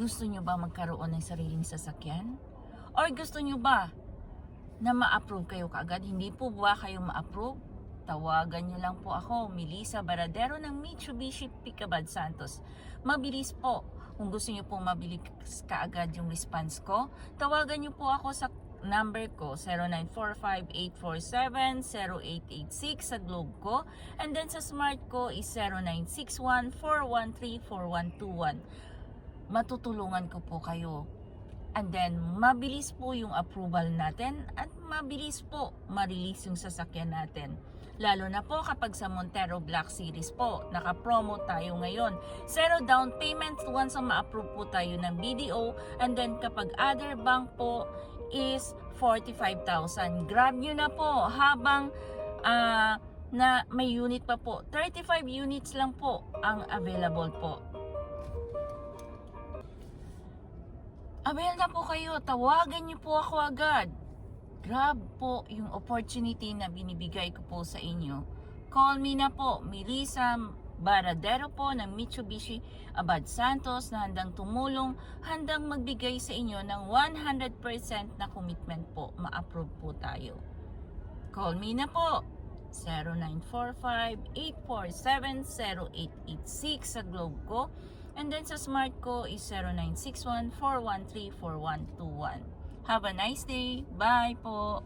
Gusto nyo ba magkaroon ng sariling sasakyan? Or gusto nyo ba na ma-approve kayo kaagad? Hindi po ba kayo ma-approve? Tawagan nyo lang po ako, Melissa Baradero ng Mitsubishi Picabad Santos. Mabilis po. Kung gusto nyo po mabilis kaagad yung response ko, tawagan nyo po ako sa number ko 0945-847-0886 sa Globe ko, and then sa Smart ko is 0961-413-4121. Matutulungan ko po kayo, and then mabilis po yung approval natin at mabilis po ma-release yung sasakyan natin. Lalo na po kapag sa Montero Black Series po, naka-promo tayo ngayon. 0 down payment once ma-approve po tayo ng BDO, and then kapag other bank po is 45,000. Grab nyo na po habang na may unit pa po. 35 units lang po ang available po. Avail na po kayo. Tawagan nyo po ako agad. Grab po yung opportunity na binibigay ko po sa inyo. Call me na po, Melissa Baradero po ng Mitsubishi Abad Santos, na handang tumulong, handang magbigay sa inyo ng 100% na commitment po. Ma-approve po tayo. Call me na po, 0945-847-0886 sa Globe ko, and then sa Smart ko is 0961-413-4121. Have a nice day. Bye po.